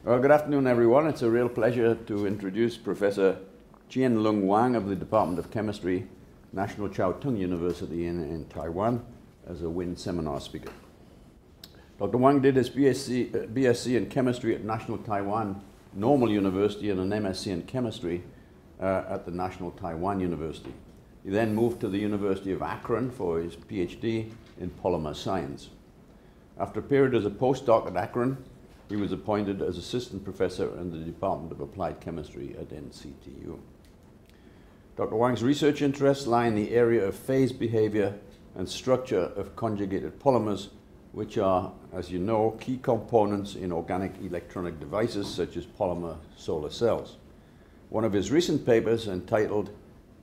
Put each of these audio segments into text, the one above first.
Well, good afternoon, everyone. It's a real pleasure to introduce Professor Chien-Lung Wang of the Department of Chemistry, National Chiao Tung University in Taiwan, as a WIN seminar speaker. Dr. Wang did his BSc in chemistry at National Taiwan Normal University and an MSc in chemistry at the National Taiwan University. He then moved to the University of Akron for his PhD in polymer science. After a period as a postdoc at Akron, he was appointed as assistant professor in the Department of Applied Chemistry at NCTU. Dr. Wang's research interests lie in the area of phase behavior and structure of conjugated polymers, which are, as you know, key components in organic electronic devices such as polymer solar cells. One of his recent papers entitled,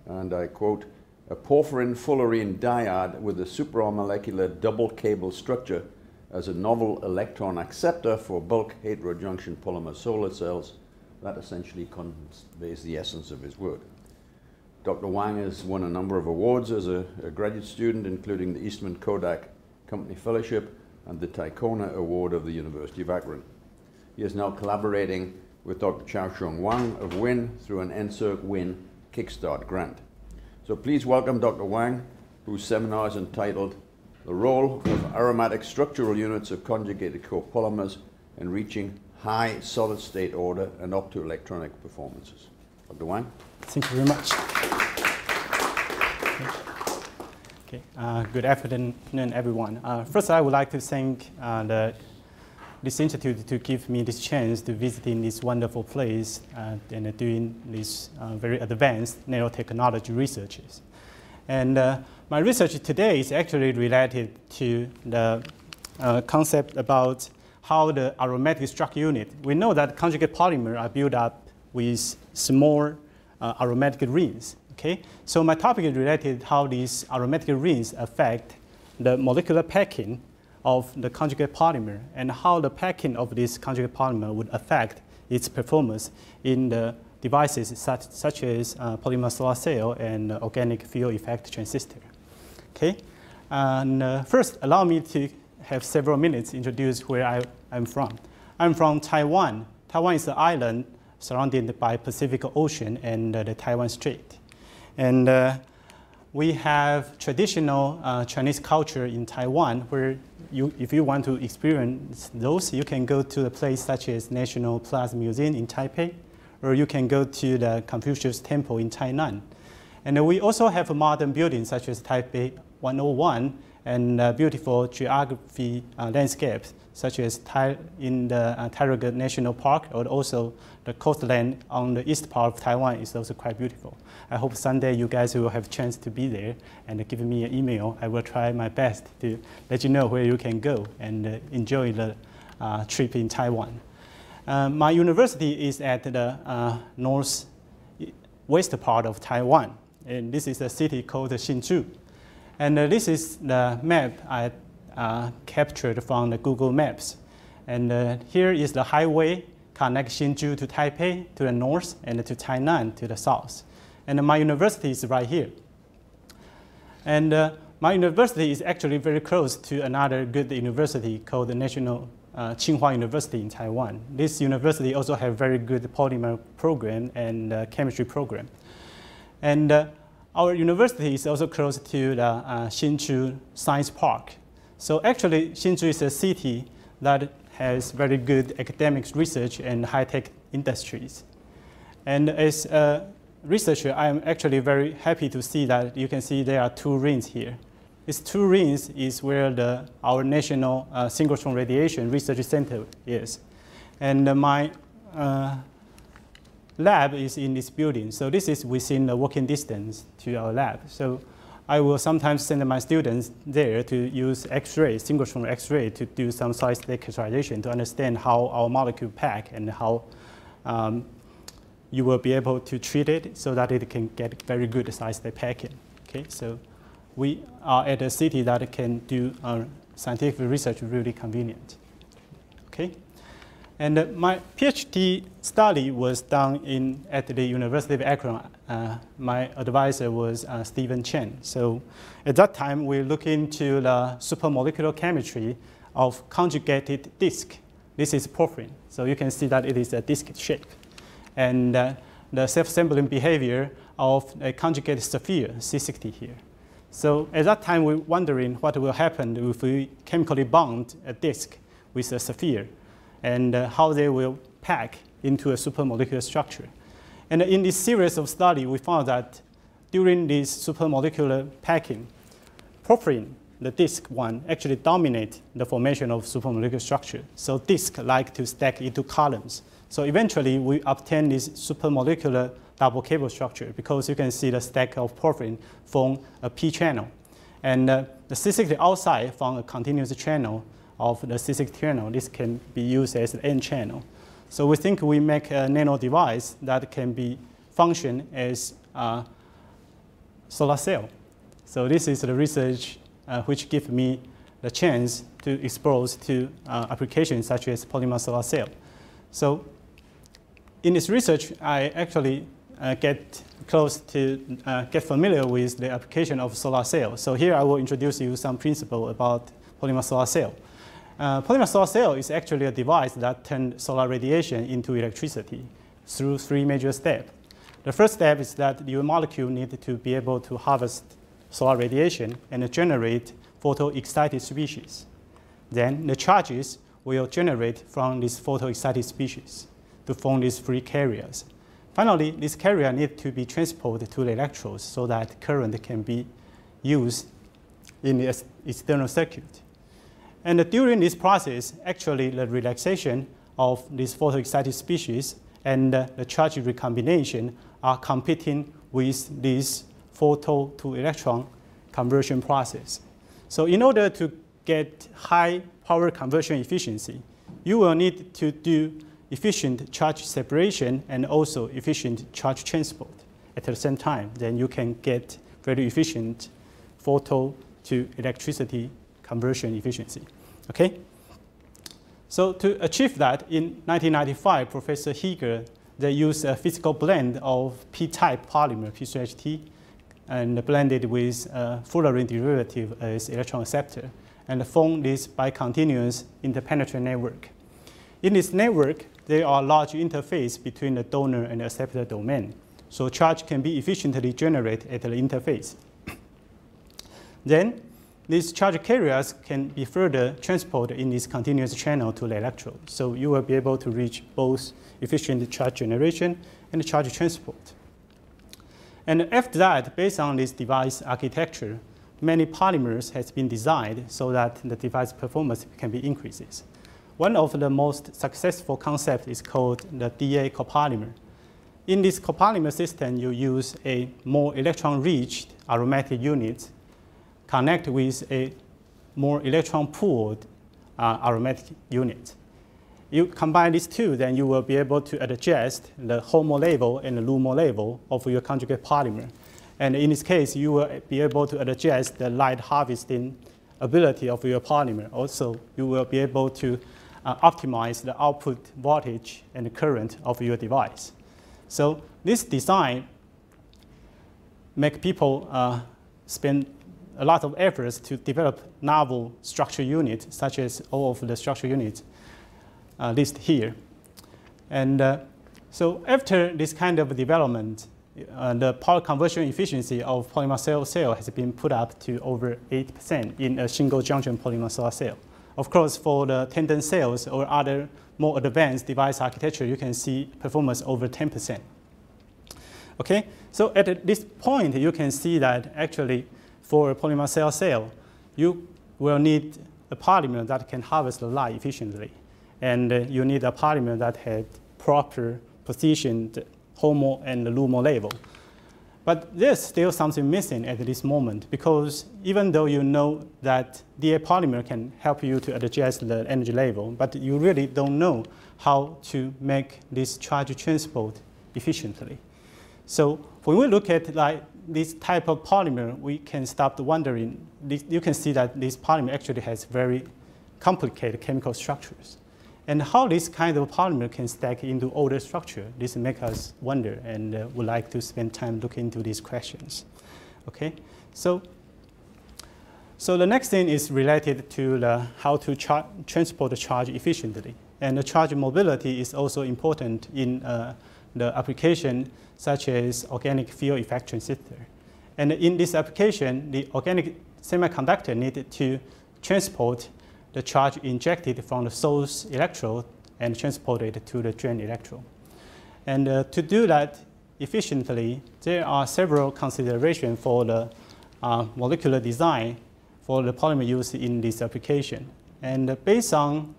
and I quote, "A porphyrin fullerene diode with a supramolecular double cable structure as a novel electron acceptor for bulk heterojunction polymer solar cells," that essentially conveys the essence of his work. Dr. Wang has won a number of awards as a graduate student, including the Eastman Kodak Company Fellowship and the Taikona Award of the University of Akron. He is now collaborating with Dr. Chien-Lung Wang of WIN through an NSERC WIN Kickstart grant. So please welcome Dr. Wang, whose seminar is entitled "The Role of Aromatic Structural Units of Conjugated Copolymers in Reaching High Solid-State Order and Optoelectronic Performances." Dr. Wang? Thank you very much. Okay. Good afternoon, everyone. First, I would like to thank this institute to give me this chance to visit in this wonderful place and doing this very advanced nanotechnology researches. And my research today is actually related to the concept about how the aromatic structure unit. We know that conjugate polymers are built up with small aromatic rings. Okay, so my topic is related to how these aromatic rings affect the molecular packing of the conjugate polymer and how the packing of this conjugate polymer would affect its performance in the devices such as polymer solar cell and organic field effect transistor. Okay, and first allow me to have several minutes to introduce where I'm from. I'm from Taiwan. Taiwan is an island surrounded by Pacific Ocean and the Taiwan Strait. And we have traditional Chinese culture in Taiwan where if you want to experience those, you can go to a place such as National Plaza Museum in Taipei, or you can go to the Confucius Temple in Tainan. And we also have modern buildings such as Taipei 101 and beautiful geography landscapes such as in the Taiga National Park, or also the coastland on the east part of Taiwan is also quite beautiful. I hope someday you guys will have a chance to be there and give me an email. I will try my best to let you know where you can go and enjoy the trip in Taiwan. My university is at the northwest part of Taiwan, and this is a city called Hsinchu. And this is the map I captured from the Google Maps. And here is the highway connecting Hsinchu to Taipei to the north and to Tainan to the south. And my university is right here. And my university is actually very close to another good university called the National Tsinghua University in Taiwan. This university also has very good polymer program and chemistry program. And our university is also close to the Hsinchu Science Park. So actually, Hsinchu is a city that has very good academic research and high-tech industries. And as a researcher, I am actually very happy to see that you can see there are two rings here. These two rings is where our National Synchrotron Radiation Research Center is. And my lab is in this building. So this is within the walking distance to our lab. So I will sometimes send my students there to use X-ray, synchrotron X-ray, to do some solid-state characterization to understand how our molecule pack and how you will be able to treat it so that it can get very good solid-state packing. Okay, so we are at a city that can do scientific research really convenient. Okay. And my PhD study was done at the University of Akron. My advisor was Stephen Chen. So at that time, we looked into the supermolecular chemistry of conjugated disk this is porphyrin. So you can see that it is a disc shape. And the self-assembling behavior of a conjugated sphere, C60 here. So at that time, we're wondering what will happen if we chemically bond a disk with a sphere, and how they will pack into a supermolecular structure. And in this series of studies, we found that during this supermolecular packing, porphyrin, the disk one, actually dominate the formation of supermolecular structure. So disks like to stack into columns. So eventually, we obtain this supermolecular double cable structure because you can see the stack of porphyrin form a P channel. And the C60 outside form a continuous channel of the C60 channel. This can be used as an N channel. So we think we make a nano device that can be function as a solar cell. So this is the research which gives me the chance to expose to applications such as polymer solar cell. So in this research, I actually get familiar with the application of solar cell. So here I will introduce you some principle about polymer solar cell. Polymer solar cell is actually a device that turns solar radiation into electricity through 3 major steps. The first step is that your molecule need to be able to harvest solar radiation and generate photoexcited species. Then the charges will generate from these photoexcited species to form these free carriers. Finally, this carrier needs to be transported to the electrodes so that current can be used in the external circuit. And during this process, actually the relaxation of these photoexcited species and the charge recombination are competing with this photo to electron conversion process. So in order to get high power conversion efficiency, you will need to do efficient charge separation and also efficient charge transport at the same time. Then you can get very efficient photo to electricity conversion efficiency. Okay? So to achieve that, in 1995, Professor Heger, they used a physical blend of P-type polymer, P3HT, and blended with a fullerene derivative as electron acceptor, and formed this bicontinuous interpenetrant network. In this network, there are large interface between the donor and the acceptor domain, so charge can be efficiently generated at the interface. Then, these charge carriers can be further transported in this continuous channel to the electrode, so you will be able to reach both efficient charge generation and charge transport. And after that, based on this device architecture, many polymers has been designed so that the device performance can be increases. One of the most successful concepts is called the DA copolymer. In this copolymer system, you use a more electron-rich aromatic unit connect with a more electron-pooled aromatic unit. You combine these two, then you will be able to adjust the HOMO level and the LUMO level of your conjugate polymer. And in this case, you will be able to adjust the light harvesting ability of your polymer. Also, you will be able to optimize the output voltage and the current of your device. So this design makes people spend a lot of efforts to develop novel structure units, such as all of the structure units listed here. And so after this kind of development, the power conversion efficiency of polymer solar cell has been put up to over 8% in a single junction polymer solar cell. Of course, for the tandem cells or other more advanced device architecture, you can see performance over 10%. Okay, so at this point, you can see that actually for a polymer solar cell, you will need a polymer that can harvest the light efficiently. And you need a polymer that has proper positioned HOMO and LUMO level. But there's still something missing at this moment, because even though you know that DA polymer can help you to adjust the energy level, but you really don't know how to make this charge transport efficiently. So when we look at this type of polymer, we can start wondering, you can see that this polymer actually has very complicated chemical structures. And how this kind of polymer can stack into older structure, this makes us wonder, and would like to spend time looking into these questions. Okay, so the next thing is related to how to transport the charge efficiently. And the charge mobility is also important in the application such as organic field effect transistor. And in this application, the organic semiconductor needed to transport the charge injected from the source electrode and transport it to the drain electrode. And to do that efficiently, there are several considerations for the molecular design for the polymer used in this application. And based on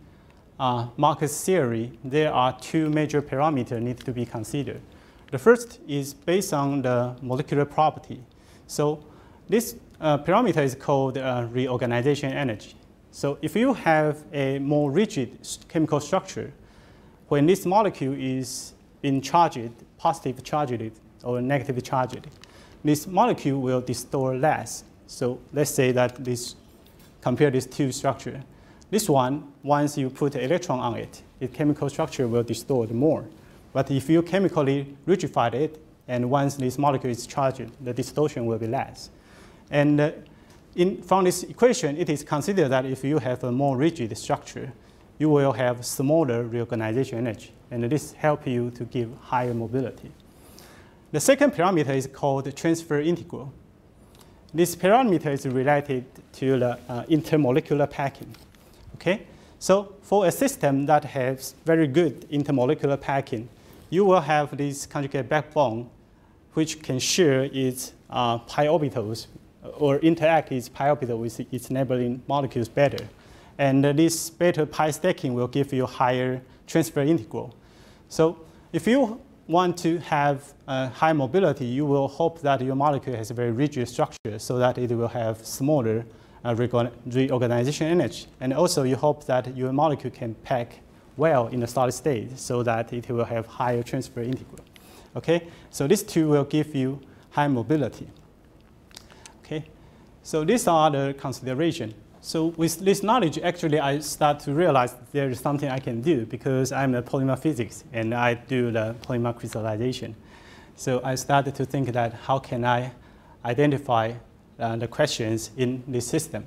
Marcus' theory, there are two major parameters need to be considered. The first is based on the molecular property. So this parameter is called reorganization energy. So if you have a more rigid chemical structure, when this molecule is being charged, positive charged or negative charged, this molecule will distort less. So let's say that compare these two structures. This one, once you put an electron on it, its chemical structure will distort more. But if you chemically rigidify it, and once this molecule is charged, the distortion will be less. And from this equation, it is considered that if you have a more rigid structure, you will have smaller reorganization energy, and this helps you to give higher mobility. The second parameter is called transfer integral. This parameter is related to the intermolecular packing. Okay? So for a system that has very good intermolecular packing, you will have this conjugate backbone which can share its pi orbitals or interact its pi orbital with its neighboring molecules better. And this better pi stacking will give you higher transfer integral. So if you want to have high mobility, you will hope that your molecule has a very rigid structure so that it will have smaller reorganization energy. And also you hope that your molecule can pack well in the solid state so that it will have higher transfer integral. Okay, so these two will give you high mobility. Okay, so these are the considerations. So with this knowledge, actually, I start to realize there is something I can do because I'm a polymer physics and I do the polymer crystallization. So I started to think that how can I identify the questions in this system?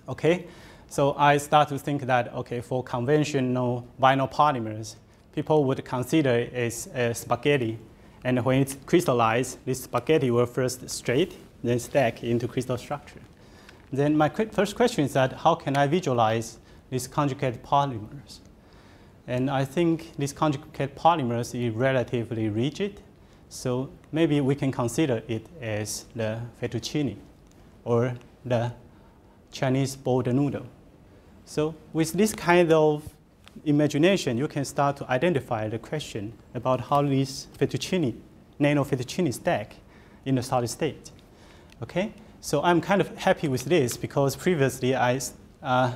Okay, so I start to think that, okay, for conventional vinyl polymers, people would consider it as a spaghetti. And when it's crystallized, this spaghetti will first straight, then stack into crystal structure. Then my first question is that how can I visualize these conjugated polymers? And I think these conjugated polymers is relatively rigid. So maybe we can consider it as the fettuccine or the Chinese boiled noodle. So with this kind of imagination, you can start to identify the question about how these fettuccine, nano fettuccine stack in the solid state. Okay? So I'm kind of happy with this because previously I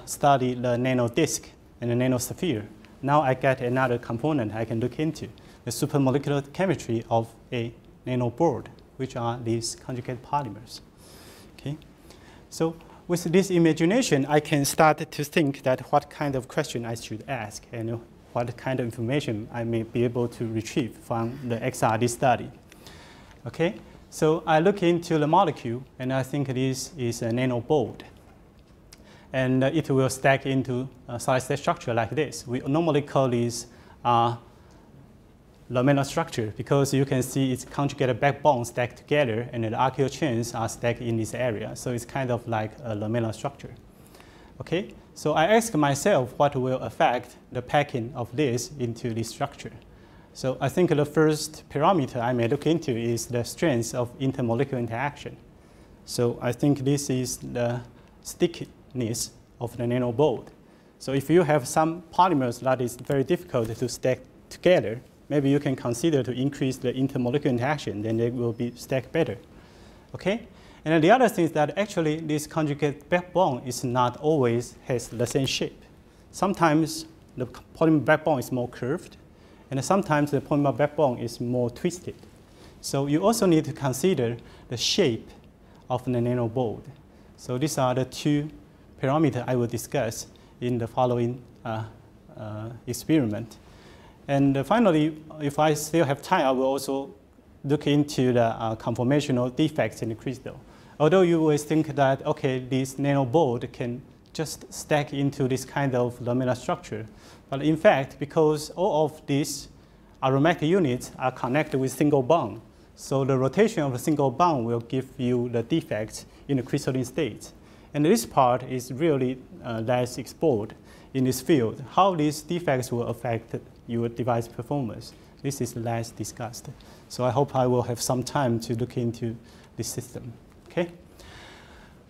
studied the nano disk and the nano sphere. Now I get another component I can look into, the supermolecular chemistry of a nanoboard, which are these conjugated polymers. Okay? So with this imagination, I can start to think that what kind of question I should ask and what kind of information I may be able to retrieve from the XRD study. Okay? So I look into the molecule, and I think this is a nanoboard. And it will stack into a solid state structure like this. We normally call this lamellar structure because you can see its conjugated backbone stacked together, and the archaeal chains are stacked in this area. So it's kind of like a lamellar structure. Okay? So I ask myself what will affect the packing of this into this structure. So I think the first parameter I may look into is the strength of intermolecular interaction. So I think this is the stickiness of the nanoboard. So if you have some polymers that is very difficult to stack together, maybe you can consider to increase the intermolecular interaction, then they will be stacked better. Okay? And then the other thing is that actually this conjugate backbone is not always has the same shape. Sometimes the polymer backbone is more curved, and sometimes the polymer backbone is more twisted. So you also need to consider the shape of the nanoboard. So these are the two parameters I will discuss in the following experiment. And finally, if I still have time, I will also look into the conformational defects in the crystal. Although you always think that, okay, this nanoboard can just stack into this kind of laminar structure. But in fact, because all of these aromatic units are connected with single bond, so the rotation of a single bond will give you the defects in the crystalline state. And this part is really less explored in this field. How these defects will affect your device performance, this is less discussed. So I hope I will have some time to look into this system.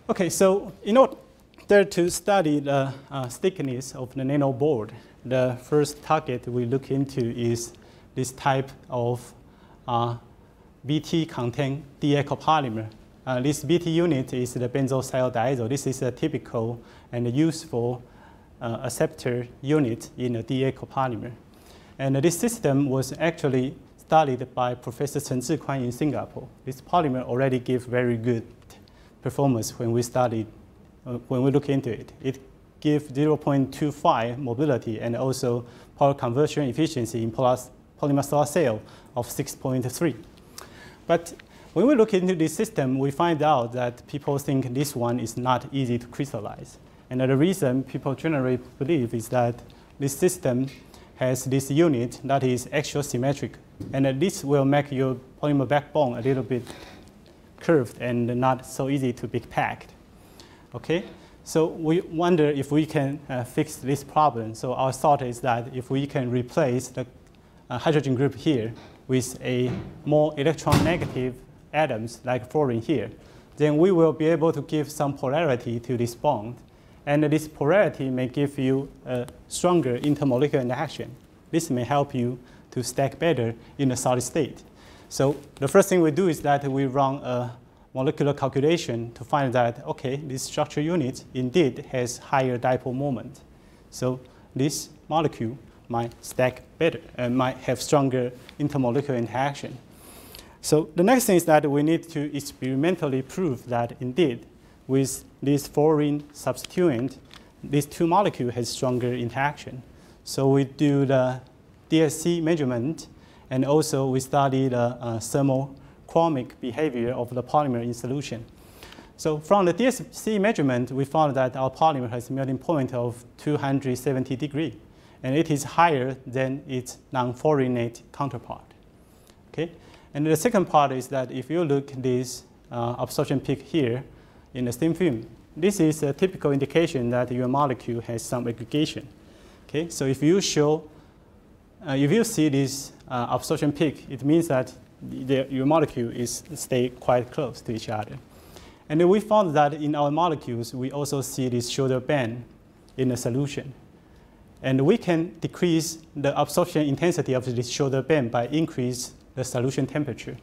Okay, so in order to study the stickiness of the nanoboard, the first target we look into is this type of BT-contained Th copolymer. This BT unit is the benzoyl This is a typical and useful acceptor unit in a Th copolymer. And this system was actually studied by Professor Chen Zhikuan in Singapore. This polymer already gives very good performance when we look into it. It gives 0.25 mobility and also power conversion efficiency in polymer solar cell of 6.3. But when we look into this system, we find out that people think this one is not easy to crystallize. And the reason people generally believe is that this system has this unit that is axisymmetric. And this will make your polymer backbone a little bit curved and not so easy to be packed. Okay? So we wonder if we can fix this problem. So our thought is that if we can replace the hydrogen group here with a more electron-negative atoms like fluorine here, then we will be able to give some polarity to this bond. And this polarity may give you a stronger intermolecular interaction. This may help you to stack better in a solid state. So the first thing we do is that we run a molecular calculation to find that, okay, this structure unit indeed has higher dipole moment. So this molecule might stack better and might have stronger intermolecular interaction. So the next thing is that we need to experimentally prove that indeed with this fluorine substituent, these two molecules has stronger interaction. So we do the DSC measurement, and also we study the thermochromic behavior of the polymer in solution. So from the DSC measurement, we found that our polymer has a melting point of 270 degrees, and it is higher than its non-fluorinate counterpart. Okay? And the second part is that if you look at this absorption peak here in the thin film, this is a typical indication that your molecule has some aggregation. Okay? So if you see this absorption peak, it means that your molecule stay quite close to each other. And then we found that in our molecules, we also see this shoulder band in the solution. And we can decrease the absorption intensity of this shoulder band by increase the solution temperature.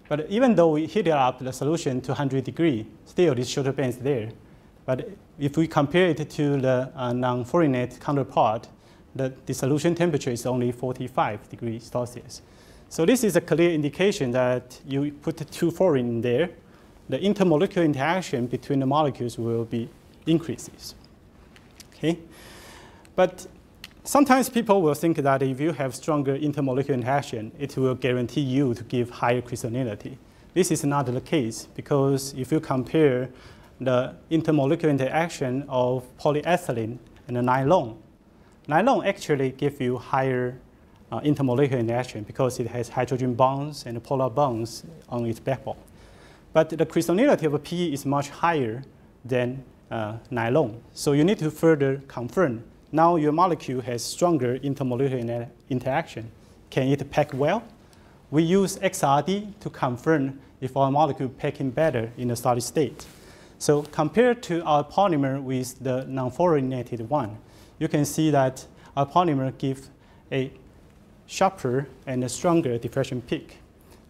But even though we heat up the solution to 100 degrees, still this shoulder band is there. But if we compare it to the non-fluorinate counterpart, the dissolution temperature is only 45 degrees Celsius. So this is a clear indication that you put two fluorine in there, the intermolecular interaction between the molecules will be increases. Okay? But sometimes people will think that if you have stronger intermolecular interaction, it will guarantee you to give higher crystallinity. This is not the case, because if you compare the intermolecular interaction of polyethylene and the nylon actually gives you higher intermolecular interaction because it has hydrogen bonds and polar bonds on its backbone. But the crystallinity of a PE is much higher than nylon. So you need to further confirm. Now your molecule has stronger intermolecular interaction. Can it pack well? We use XRD to confirm if our molecule packing better in a solid state. So compared to our polymer with the non-fluorinated one, you can see that our polymer gives a sharper and a stronger diffraction peak.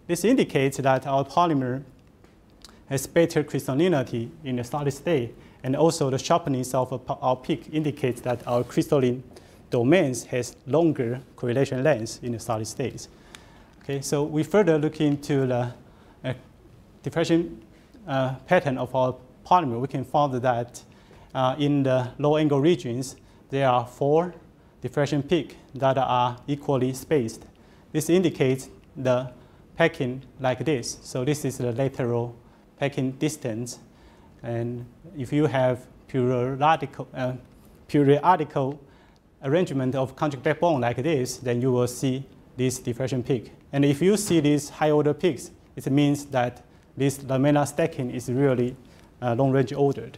This indicates that our polymer has better crystallinity in a solid state, and also the sharpness of our peak indicates that our crystalline domains has longer correlation lengths in the solid states. Okay, so we further look into the diffraction pattern of our polymer. We can find that in the low angle regions, there are 4 diffraction peaks that are equally spaced. This indicates the packing like this. So this is the lateral packing distance. And if you have periodical arrangement of conjugate backbone like this, then you will see this diffraction peak. And if you see these high-order peaks, it means that this lamellar stacking is really long-range ordered.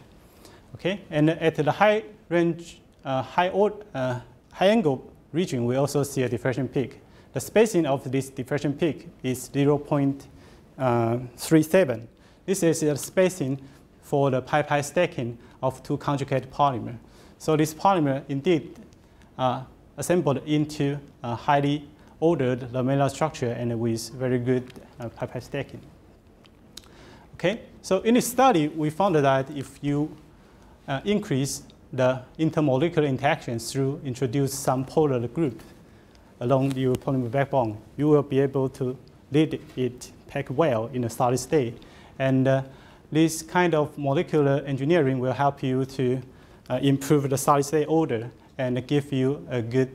Okay, and at the high-range, high-angle region, we also see a diffraction peak. The spacing of this diffraction peak is 0.37. This is the spacing for the pi-pi stacking of two conjugated polymers. So this polymer indeed assembled into a highly ordered lamellar structure and with very good pi-pi stacking. Okay, so in this study, we found that if you increase the intermolecular interactions through introduce some polar group along your polymer backbone, you will be able to let it pack well in a solid state. And this kind of molecular engineering will help you to improve the solid state order and give you a good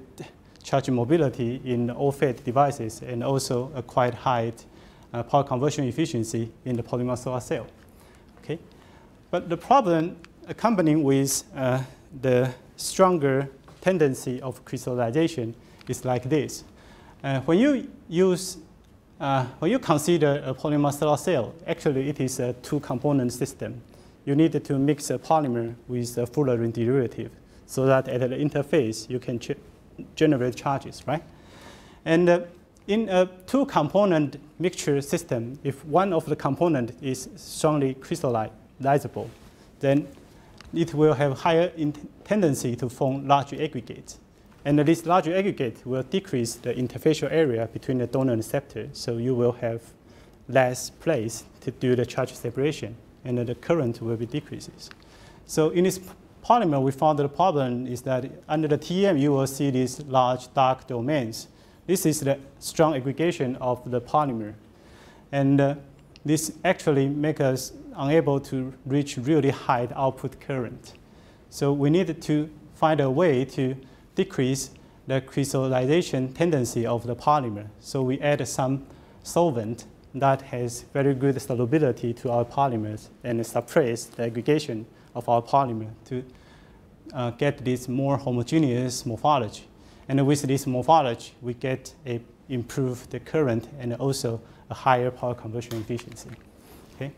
charge mobility in OFED devices and also a quite high power conversion efficiency in the polymer solar cell. Okay? But the problem accompanying with the stronger tendency of crystallization is like this. When you consider a polymer solar cell, actually it is a two-component system. You need to mix a polymer with a fullerene derivative so that at the interface you can generate charges, right? And in a two-component mixture system, if one of the components is strongly crystallizable, then it will have higher tendency to form large aggregates. And this larger aggregate will decrease the interfacial area between the donor and receptor, so you will have less place to do the charge separation, and the current will be decreases. So in this polymer, we found the problem is that under the TEM, you will see these large dark domains. This is the strong aggregation of the polymer. And this actually makes us unable to reach really high output current. So we needed to find a way to decrease the crystallization tendency of the polymer. So we add some solvent that has very good solubility to our polymers and suppress the aggregation of our polymer to get this more homogeneous morphology. And with this morphology, we get a improved the current and also a higher power conversion efficiency. Okay?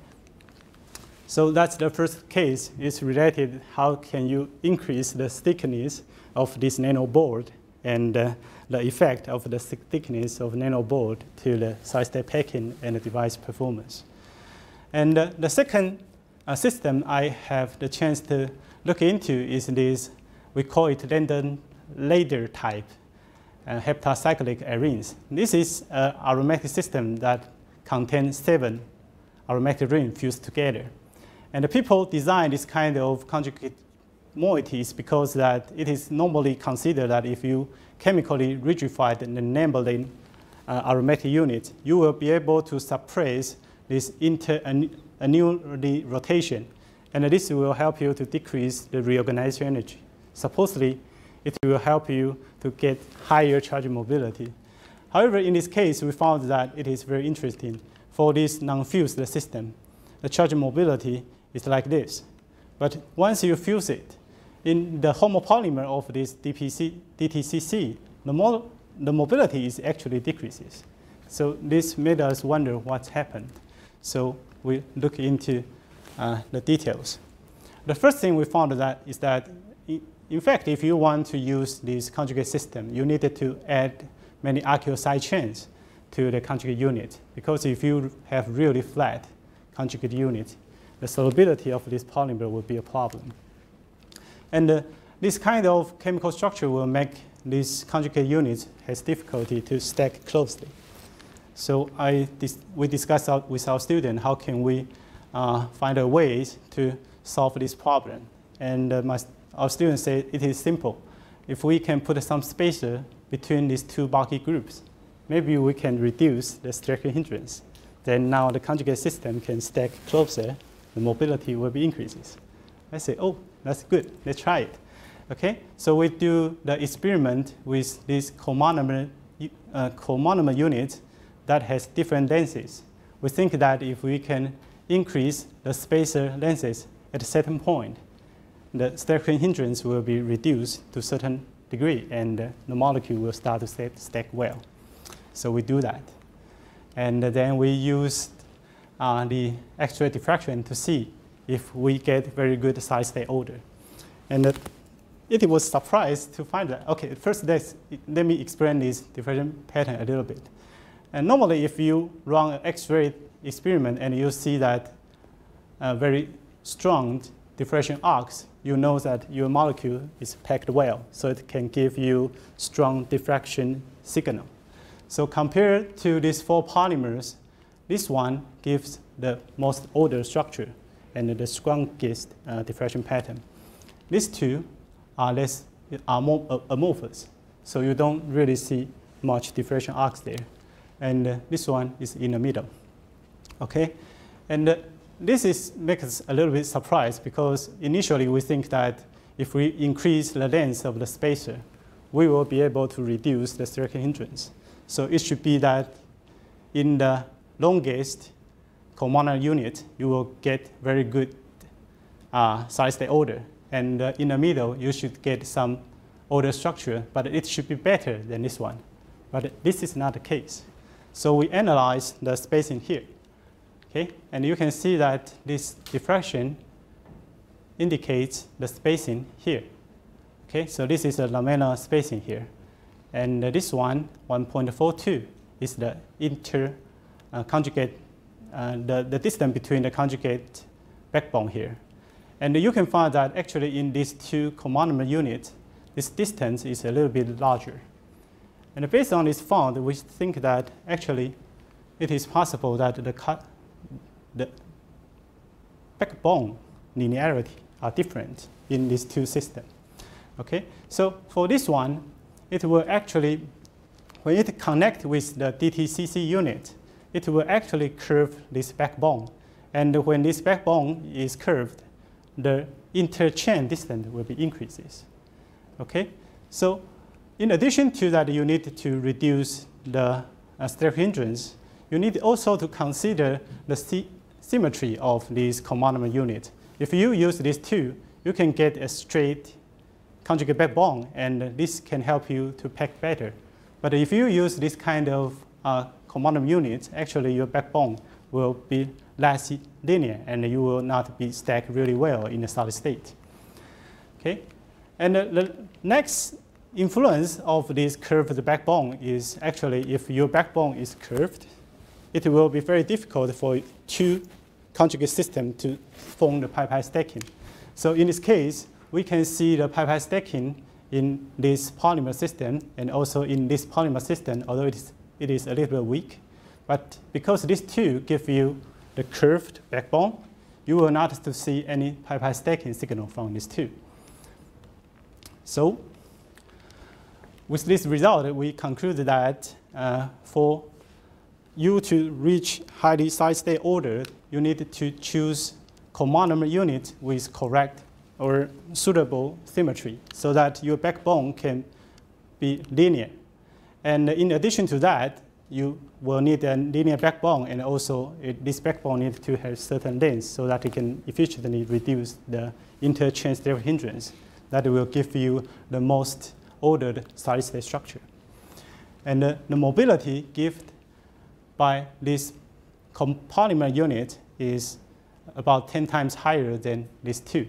So that's the first case. It's related how can you increase the thickness of this nanoboard and the effect of the thickness of nanoboard to the solid state packing and the device performance. And the second system I have the chance to look into is this, we call it random ladder type heptacyclic arenes. This is an aromatic system that contains 7 aromatic rings fused together. And the people design this kind of conjugate moieties because that it is normally considered that if you chemically rigidify the neighboring aromatic unit, you will be able to suppress this inter-annular rotation. And this will help you to decrease the reorganization energy. Supposedly, it will help you to get higher charge mobility. However, in this case, we found that it is very interesting. For this non-fused system, the charge mobility is like this. But once you fuse it, in the homopolymer of this DTCC, the mobility is actually decreases. So this made us wonder what's happened. So we look into the details. The first thing we found is that, in fact, if you want to use this conjugate system, you needed to add many archaeal side chains to the conjugate unit. Because if you have really flat conjugate unit, the solubility of this polymer will be a problem. And this kind of chemical structure will make these conjugate units has difficulty to stack closely. So we discussed with our student how can we find a way to solve this problem. And our students say it is simple. If we can put some spacer between these two bulky groups, maybe we can reduce the stacking hindrance. Then now the conjugate system can stack closer, the mobility will be increases. I say, oh, that's good, let's try it. Okay, so we do the experiment with this comonomer unit that has different lengths. We think that if we can increase the spacer lengths at a certain point, the steric hindrance will be reduced to a certain degree, and the molecule will start to stack well. So we do that. And then we use the X-ray diffraction to see if we get very good side-state order. And it was surprised to find that. Okay, first let me explain this diffraction pattern a little bit. And normally, if you run an X-ray experiment and you see that very strong diffraction arcs, you know that your molecule is packed well, so it can give you strong diffraction signal. So compared to these 4 polymers, this one gives the most ordered structure and the strongest diffraction pattern. These 2 are more amorphous, so you don't really see much diffraction arcs there. And this one is in the middle. Okay, and this makes us a little bit surprised, because initially we think that if we increase the length of the spacer, we will be able to reduce the steric hindrance. So it should be that in the longest comonomer unit, you will get very good side-state order. And in the middle, you should get some order structure, but it should be better than this one. But this is not the case. So we analyze the spacing here. Okay? And you can see that this diffraction indicates the spacing here. Okay? So this is a lamellar spacing here. And this one, 1.42, is the conjugate, the distance between the conjugate backbone here. And you can find that actually in these 2 comonomer units, this distance is a little bit larger. And based on this found, we think that actually it is possible that the backbone linearity are different in these 2 systems. Okay? So for this one, it will actually, when it connects with the DTCC unit, it will actually curve this backbone. And when this backbone is curved, the interchain distance will be increases. Okay? So in addition to that, you need to reduce the steric hindrance. You need also to consider the symmetry of these comonomer units. If you use these 2, you can get a straight conjugate backbone, and this can help you to pack better. But if you use this kind of comonomer units, actually your backbone will be less linear, and you will not be stacked really well in a solid state. Okay? And the next influence of this curved backbone is actually if your backbone is curved, it will be very difficult for 2 conjugate systems to form the pi-pi stacking. So in this case, we can see the pi-pi stacking in this polymer system and also in this polymer system, although it is a little bit weak. But because these 2 give you the curved backbone, you will not to see any pi-pi stacking signal from these 2. So with this result, we conclude that for you to reach highly side-state order, you need to choose comonomer unit with correct or suitable symmetry so that your backbone can be linear. And in addition to that, you will need a linear backbone, and also this backbone needs to have certain length so that it can efficiently reduce the interchain steric hindrance. That will give you the most ordered solid-state structure. And the mobility given by this polymer unit is about 10 times higher than these 2.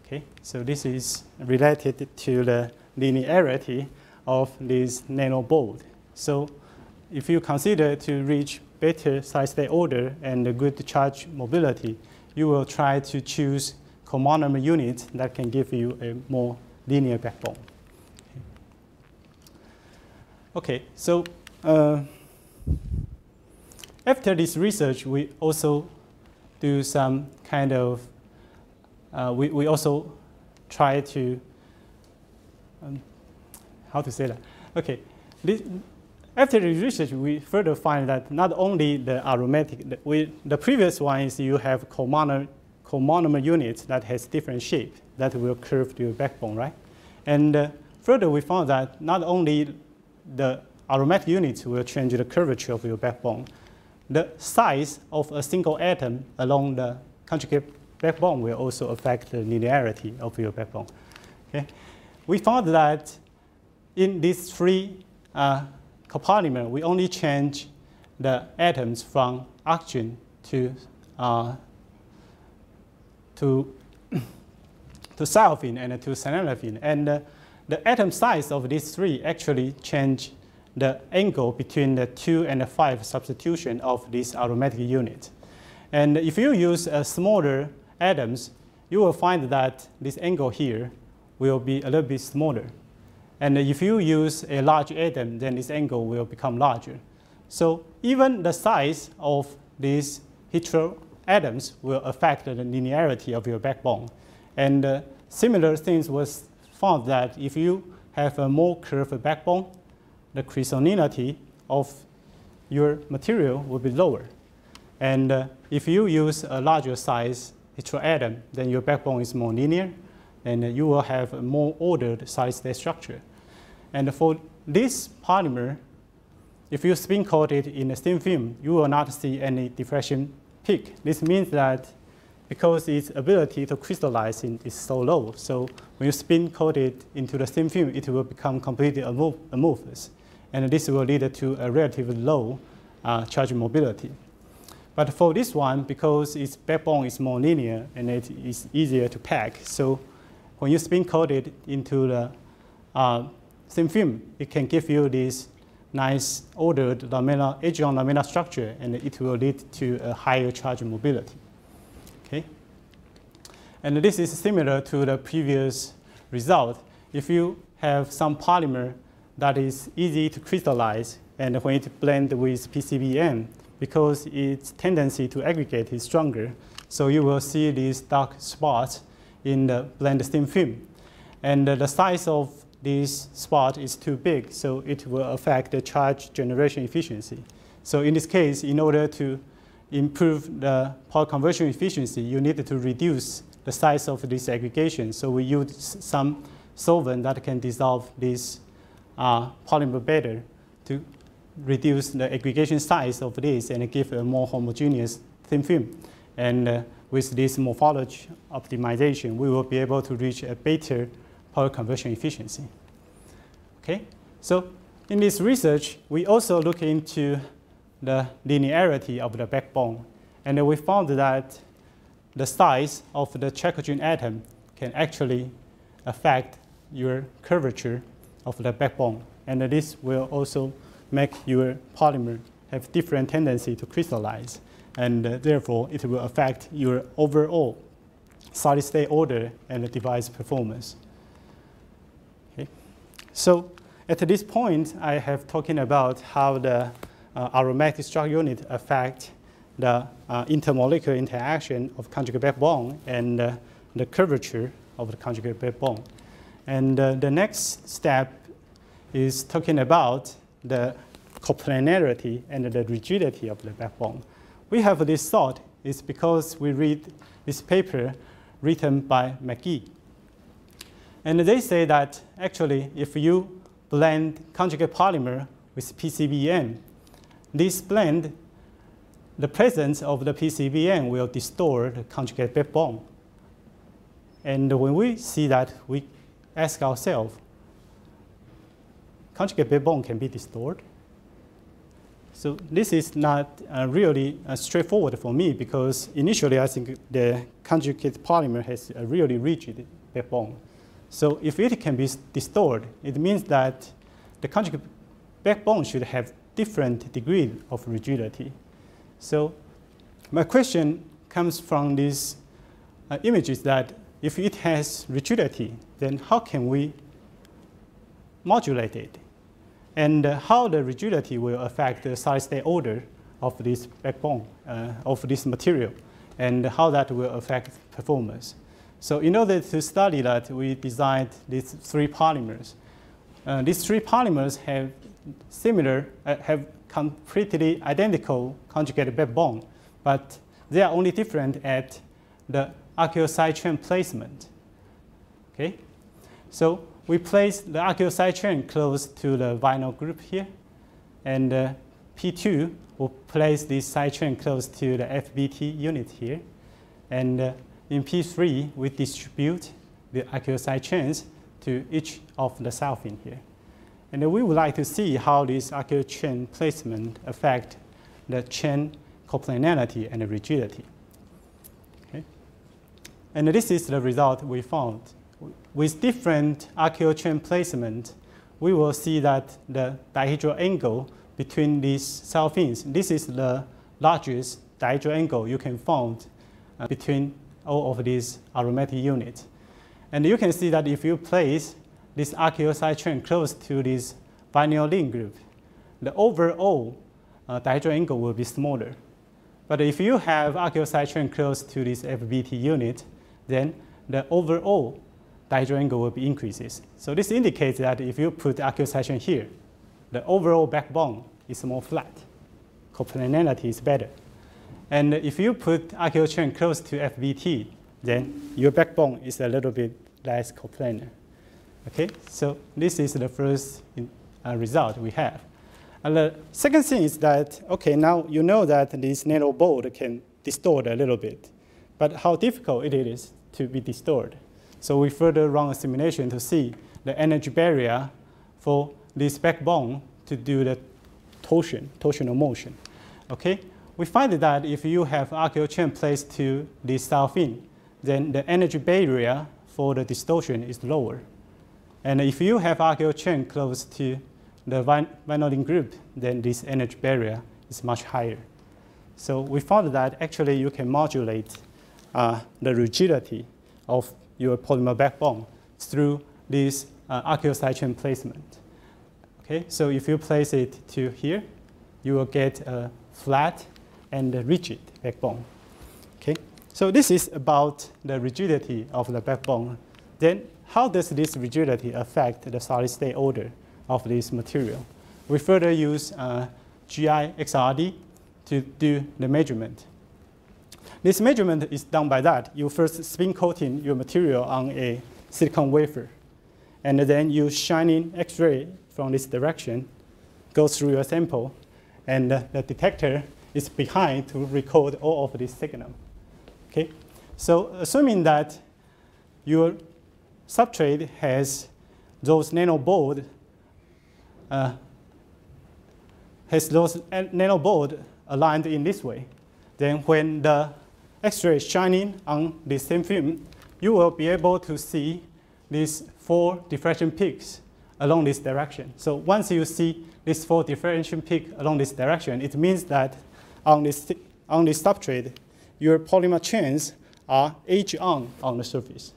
Okay? So this is related to the linearity of this nanoboard. So if you consider to reach better side-state order and a good charge mobility, you will try to choose comonomer units that can give you a more linear backbone. Okay, so after this research, we also do some kind of, we also try to, how to say that? Okay, after the research, we further find that not only the aromatic, the previous one is you have comonomer units that has different shape that will curve your backbone, right? And further, we found that not only the aromatic units will change the curvature of your backbone, the size of a single atom along the conjugate backbone will also affect the linearity of your backbone. Okay? We found that in these three copolymers, we only change the atoms from oxygen to silophene and to silynophene. And the atom size of these three actually change the angle between the 2 and the 5 substitution of this aromatic unit. And if you use smaller atoms, you will find that this angle here will be a little bit smaller. And if you use a large atom, then this angle will become larger. So even the size of these heteroatoms will affect the linearity of your backbone. And similar things was found that if you have a more curved backbone, the crystallinity of your material will be lower. And if you use a larger size heteroatom, then your backbone is more linear, and you will have a more ordered solid-state structure. And for this polymer, if you spin coat it in a thin film, you will not see any diffraction peak. This means that because its ability to crystallize is so low, so when you spin coat it into the thin film, it will become completely amorphous. And this will lead to a relatively low charge mobility. But for this one, because its backbone is more linear and it is easier to pack, so when you spin coat it into the thin film, it can give you this nice ordered edge-on lamellar structure, and it will lead to a higher charge mobility. Okay? And this is similar to the previous result. If you have some polymer that is easy to crystallize, and when it blends with PCBM, because its tendency to aggregate is stronger, so you will see these dark spots in the blend thin film. And the size of this spot is too big, so it will affect the charge generation efficiency. So in this case, in order to improve the power conversion efficiency, you need to reduce the size of this aggregation. So we use some solvent that can dissolve this polymer better to reduce the aggregation size of this and give a more homogeneous thin film. And with this morphology optimization, we will be able to reach a better power conversion efficiency. Okay, so in this research, we also look into the linearity of the backbone, and we found that the size of the chacolgen atom can actually affect your curvature of the backbone, and this will also make your polymer have different tendency to crystallize, and therefore it will affect your overall solid-state order and device performance. Okay. So at this point, I have talking about how the aromatic structure unit affect the intermolecular interaction of conjugate backbone and the curvature of the conjugate backbone. And the next step is talking about the coplanarity and the rigidity of the backbone. We have this thought is because we read this paper written by McGee. And they say that actually if you blend conjugate polymer with PCBM, this blend, the presence of the PCBM will distort the conjugate backbone. And when we see that, we ask ourselves, conjugate backbone can be distorted? So this is not really straightforward for me, because initially I think the conjugate polymer has a really rigid backbone. So if it can be distorted, it means that the conjugate backbone should have different degree of rigidity. So my question comes from these images that if it has rigidity, then how can we modulate it? And how the rigidity will affect the solid-state order of this backbone, of this material, and how that will affect performance. So in order to study that, we designed these three polymers. These three polymers have have completely identical conjugated backbone, but they are only different at the archaeal side chain placement. Okay, so we place the archaeal side chain close to the vinyl group here, and P2 will place this side chain close to the FBT unit here, and in P3, we distribute the aqueous side chains to each of the sulfine here. And we would like to see how this aqueous chain placement affect the chain coplanarity and the rigidity. Okay? And this is the result we found. With different aqueous chain placement, we will see that the dihedral angle between these sulfines, this is the largest dihedral angle you can find between all of these aromatic units. And you can see that if you place this aqueous side chain close to this vinyl ring group, the overall dihedral angle will be smaller. But if you have aqueous side chain close to this FBT unit, then the overall dihedral angle will be increases. So this indicates that if you put aqueous side chain here, the overall backbone is more flat. Coplanarity is better. And if you put aqueous chain close to FBT, then your backbone is a little bit less coplanar. Okay, so this is the first result we have. And the second thing is that, okay, now you know that this nanobond can distort a little bit, but how difficult it is to be distorted. So we further run a simulation to see the energy barrier for this backbone to do the torsional motion. Okay, we find that if you have aqueous chain placed to this sulfine, then the energy barrier for the distortion is lower. And if you have aqueous chain close to the vinyl ring group, then this energy barrier is much higher. So we found that actually you can modulate the rigidity of your polymer backbone through this aqueous side chain placement. Okay, so if you place it to here, you will get a flat and a rigid backbone. Okay, so this is about the rigidity of the backbone. Then how does this rigidity affect the solid state order of this material? We further use GI XRD to do the measurement. This measurement is done by that. You first spin coating your material on a silicon wafer, and then you shine in X-ray from this direction, go through your sample, and the detector is behind to record all of this signal. Okay, so assuming that your substrate has those nanobond aligned in this way, then when the X-ray is shining on this same film, you will be able to see these 4 diffraction peaks along this direction. So once you see these 4 diffraction peaks along this direction, it means that on this substrate, your polymer chains are edge-on the surface.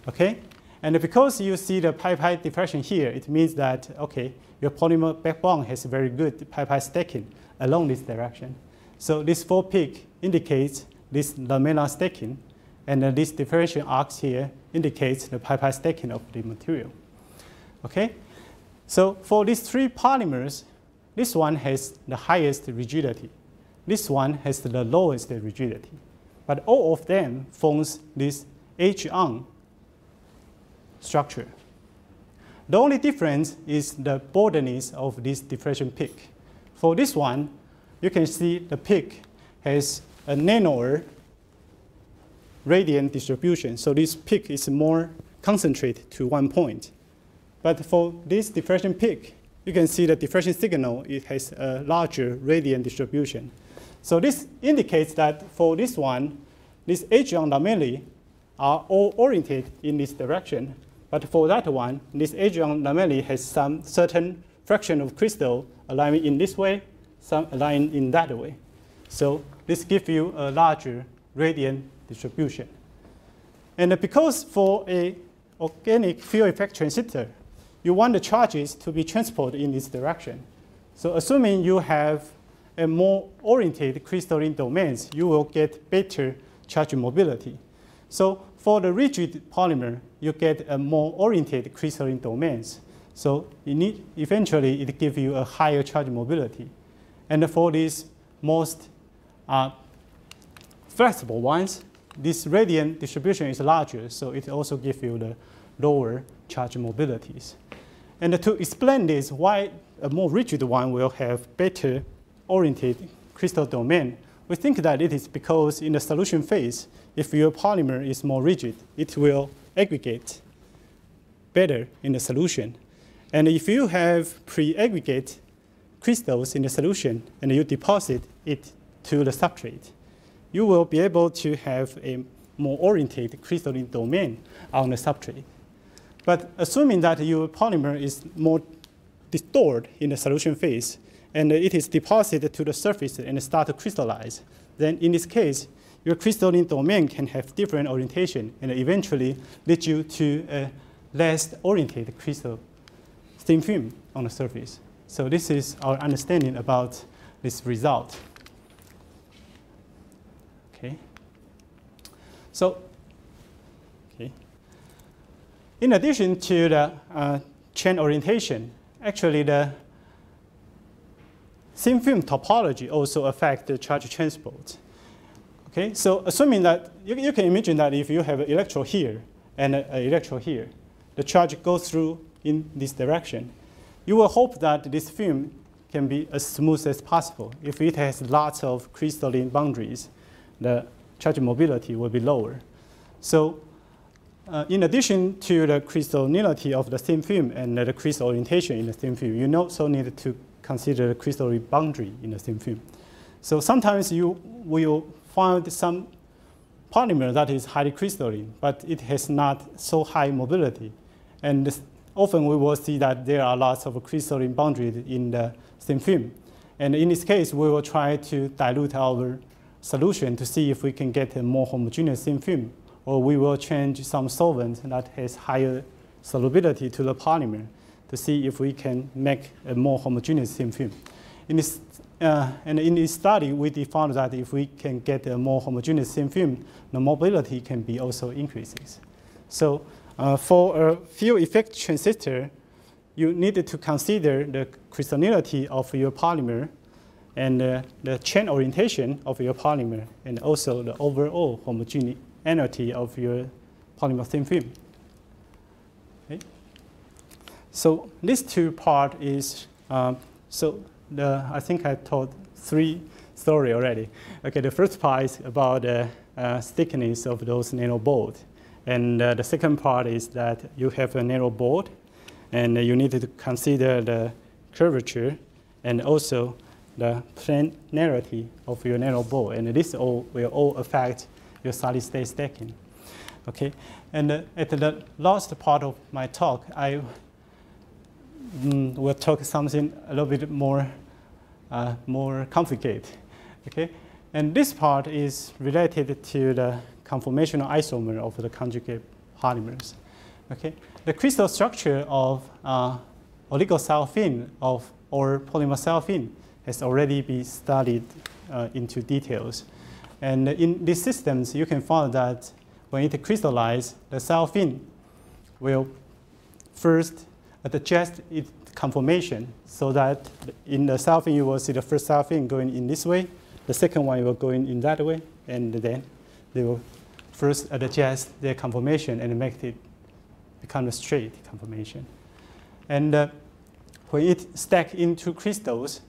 Okay? And because you see the pi-pi diffraction here, it means that, okay, your polymer backbone has very good pi-pi stacking along this direction. So this 4 peak indicates this lamellar stacking, and this diffraction arcs here indicates the pi-pi stacking of the material. Okay? So for these 3 polymers, this one has the highest rigidity. This one has the lowest rigidity. But all of them forms this edge-on structure. The only difference is the boldness of this diffraction peak. For this one, you can see the peak has a narrower radiant distribution. So this peak is more concentrated to one point. But for this diffraction peak, you can see the diffraction signal, it has a larger radiant distribution. So this indicates that for this one, these edge-on lamellae are all oriented in this direction. But for that one, this edge-on lamellae has some certain fraction of crystal alignment in this way, some aligned in that way. So this gives you a larger radiant distribution. And because for an organic field effect transistor, you want the charges to be transported in this direction. So assuming you have a more oriented crystalline domains, you will get better charge mobility. So for the rigid polymer, you get a more oriented crystalline domains. So eventually it gives you a higher charge mobility. And for these most flexible ones, this radiant distribution is larger, so it also gives you the lower charge mobilities. And to explain this, why a more rigid one will have better oriented crystal domain, we think that it is because in the solution phase, if your polymer is more rigid, it will aggregate better in the solution. And if you have pre-aggregate crystals in the solution and you deposit it to the substrate, you will be able to have a more oriented crystalline domain on the substrate. But assuming that your polymer is more distorted in the solution phase, and it is deposited to the surface and start to crystallize, then in this case, your crystalline domain can have different orientation and eventually lead you to a less oriented crystal thin film on the surface. So this is our understanding about this result. Okay. So, in addition to the chain orientation, actually the thin film topology also affects the charge transport. Okay, so assuming that you can imagine that if you have an electrode here and an electrode here, the charge goes through in this direction. You will hope that this film can be as smooth as possible. If it has lots of crystalline boundaries, the charge mobility will be lower. So in addition to the crystallinity of the thin film and the crystal orientation in the thin film, you also need to consider the crystalline boundary in the thin film. So sometimes you will find some polymer that is highly crystalline, but it has not so high mobility. And often we will see that there are lots of crystalline boundaries in the thin film. And in this case, we will try to dilute our solution to see if we can get a more homogeneous thin film, or we will change some solvent that has higher solubility to the polymer to see if we can make a more homogeneous thin film. In this study, we found that if we can get a more homogeneous thin film, the mobility can be also increases. So for a field effect transistor, you need to consider the crystallinity of your polymer and the chain orientation of your polymer, and also the overall homogeneity of your polymer thin film. Okay. So this two part is, I think I told 3 stories already. Okay, the first part is about the thickness of those nanoboard. And the second part is that you have a nanoboard, and you need to consider the curvature and also the planarity of your nanobore, and this all will all affect your solid-state stacking. Okay, and at the last part of my talk, I will talk something a little bit more complicated. Okay, and this part is related to the conformational isomer of the conjugate polymers. Okay, the crystal structure of oligosulfine or polymersulfine has already been studied into details. And in these systems, you can find that when it crystallizes, the sulfine will first adjust its conformation so that in the sulfine, you will see the first sulfine going in this way, the second one will go in that way, and then they will first adjust their conformation and make it become a straight conformation. And when it stacks into crystals,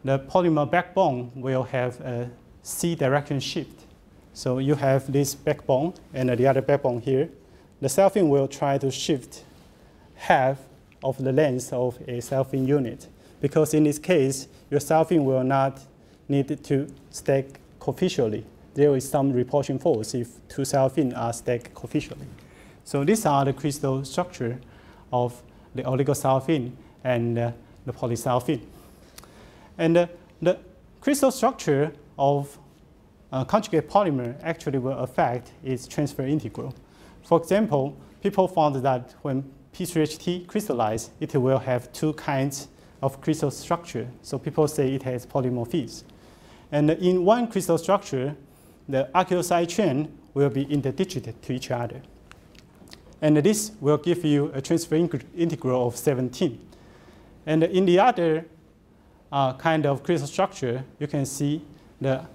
the polymer backbone will have a C direction shift. So you have this backbone and the other backbone here. The sulfine will try to shift half of the length of a sulfine unit, because in this case, your sulfine will not need to stack coefficiently. There is some repulsion force if 2 sulfines are stacked coefficiently. So these are the crystal structure of the oligosulfine and the polysulfine. And the crystal structure of conjugate polymer actually will affect its transfer integral. For example, people found that when P3HT crystallizes, it will have 2 kinds of crystal structure. So people say it has polymorphism. And in one crystal structure, the archaeal side chain will be interdigited to each other. And this will give you a transfer integral of 17. And in the other kind of crystal structure, you can see the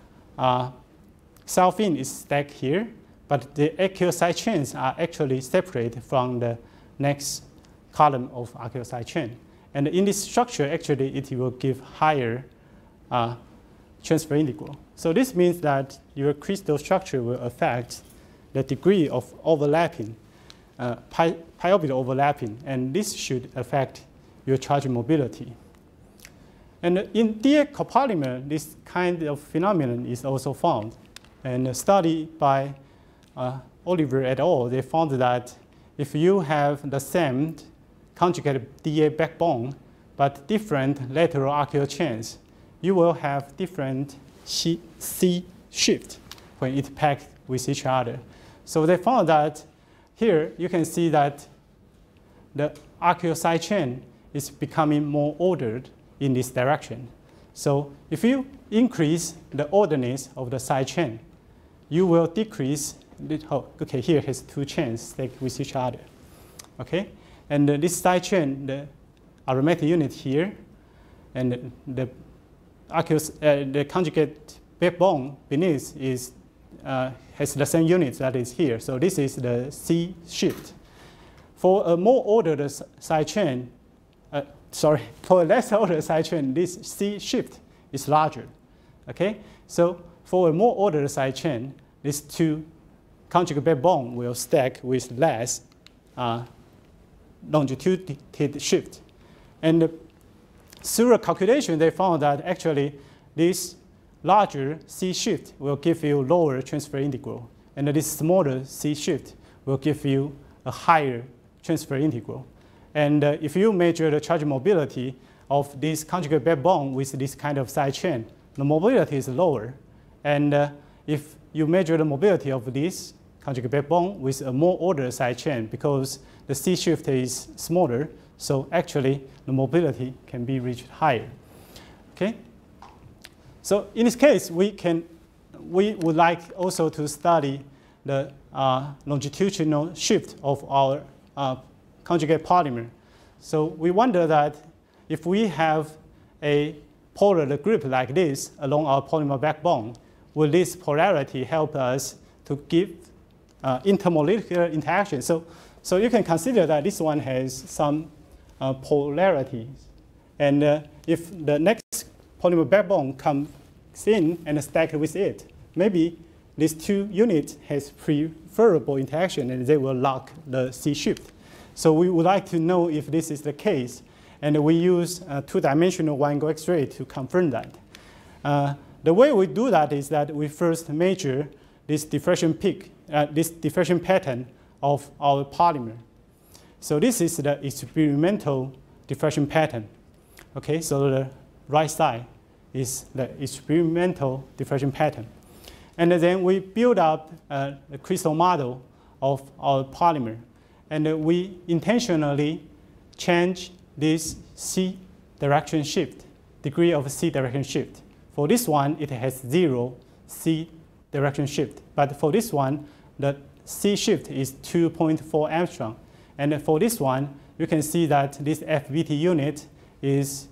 sulfine is stacked here, but the archaeal side chains are actually separate from the next column of archaeal side chain. And in this structure, actually, it will give higher transfer integral. So this means that your crystal structure will affect the degree of overlapping, pi orbital overlapping, and this should affect your charge mobility. And in Th copolymer, this kind of phenomenon is also found. And a study by Oliver et al., they found that if you have the same conjugated Da backbone, but different lateral arcular chains, you will have different C shift when it packed with each other. So they found that here you can see that the arcular side chain is becoming more ordered in this direction. So if you increase the orderness of the side chain, you will decrease, okay, here has two chains stacked with each other. Okay, and this side chain, the aromatic unit here, and the conjugate backbone beneath is has the same unit that is here. So this is the C shift. For a more ordered side chain, for a less ordered side chain, this C shift is larger. Okay, so for a more ordered side chain, these two conjugate backbone will stack with less longitude shift. And through a calculation, they found that actually this larger C shift will give you lower transfer integral, and this smaller C shift will give you a higher transfer integral. And if you measure the charge mobility of this conjugate backbone with this kind of side chain, the mobility is lower. And if you measure the mobility of this conjugate backbone with a more ordered side chain, because the C shift is smaller, so actually the mobility can be reached higher. Okay? So in this case, we would like also to study the longitudinal shift of our conjugate polymer. So we wonder that if we have a polar group like this along our polymer backbone, will this polarity help us to give intermolecular interaction? So you can consider that this one has some polarity. And if the next polymer backbone comes in and stacked with it, maybe these two units has preferable interaction and they will lock the C shift. So we would like to know if this is the case, and we use two-dimensional wide-angle X-ray to confirm that. The way we do that is that we first measure this diffraction peak, this diffraction pattern of our polymer. So this is the experimental diffraction pattern. Okay, so the right side is the experimental diffraction pattern. And then we build up a crystal model of our polymer. And we intentionally change this C direction shift, degree of C direction shift. For this one, it has 0 C direction shift. But for this one, the C shift is 2.4 angstrom. And for this one, you can see that this FBT unit is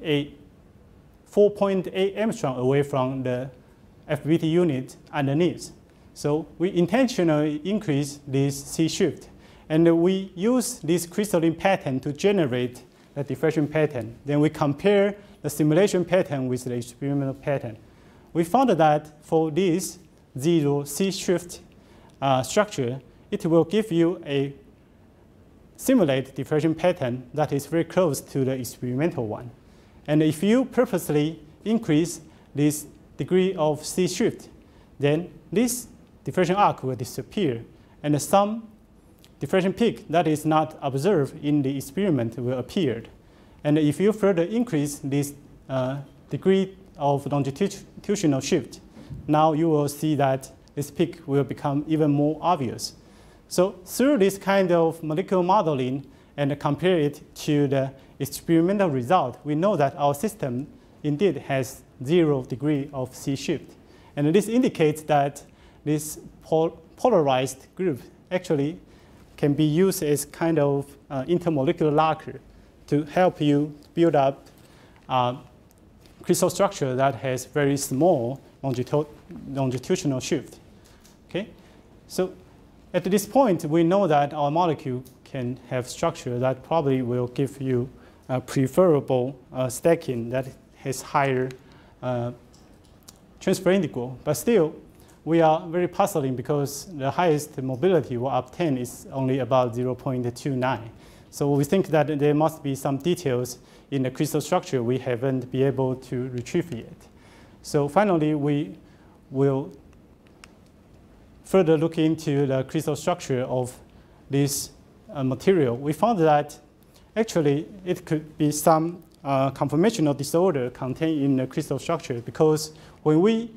a 4.8 angstrom away from the FBT unit underneath. So we intentionally increase this C shift. And we use this crystalline pattern to generate the diffraction pattern. Then we compare the simulation pattern with the experimental pattern. We found that for this 0 C shift structure, it will give you a simulate diffraction pattern that is very close to the experimental one. And if you purposely increase this degree of C shift, then this diffraction arc will disappear, and some diffraction peak that is not observed in the experiment will appear. And if you further increase this degree of longitudinal shift, now you will see that this peak will become even more obvious. So through this kind of molecular modeling and compare it to the experimental result, we know that our system indeed has 0 degree of C shift. And this indicates that this polarized group actually can be used as kind of intermolecular locker to help you build up crystal structure that has very small longitudinal shift. Okay? So at this point, we know that our molecule can have structure that probably will give you preferable stacking that has higher transfer integral. But still, we are very puzzling because the highest mobility we obtain is only about 0.29. So we think that there must be some details in the crystal structure we haven't been able to retrieve yet. So finally, we will further look into the crystal structure of this material. We found that actually it could be some conformational disorder contained in the crystal structure, because when we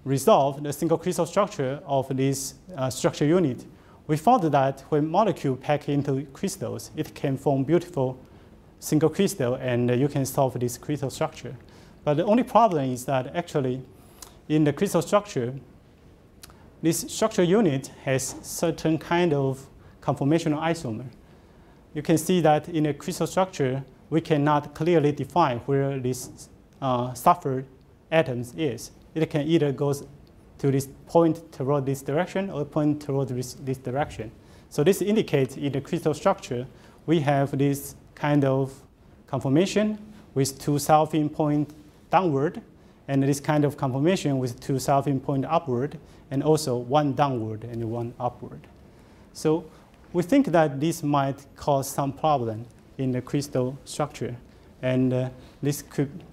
resolve the single crystal structure of this structure unit, we found that when molecules pack into crystals, it can form beautiful single crystal, and you can solve this crystal structure. But the only problem is that actually in the crystal structure, this structure unit has certain kind of conformational isomer. You can see that in a crystal structure, we cannot clearly define where this sulfur atoms is. It can either go to this point toward this direction or point toward this direction. So this indicates in the crystal structure, we have this kind of conformation with two selfing point downward, and this kind of conformation with two selfing point upward, and also one downward and one upward. So we think that this might cause some problem in the crystal structure, and this could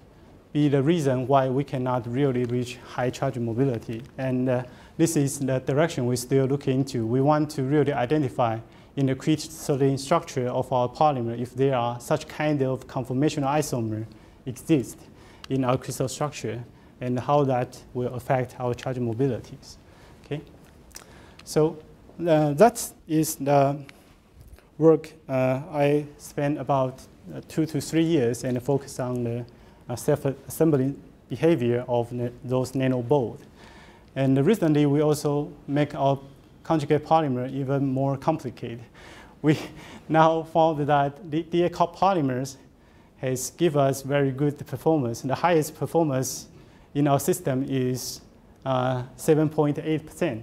be the reason why we cannot really reach high charge mobility. And this is the direction we still look into. We want to really identify in the crystalline structure of our polymer if there are such kind of conformational isomer exist in our crystal structure, and how that will affect our charge mobilities. Okay, so that is the work I spent about 2 to 3 years and focused on the self-assembling behavior of those nanoboards. And recently, we also make our conjugate polymer even more complicated. We now found that the copolymers has given us very good performance. The highest performance in our system is 7.8%.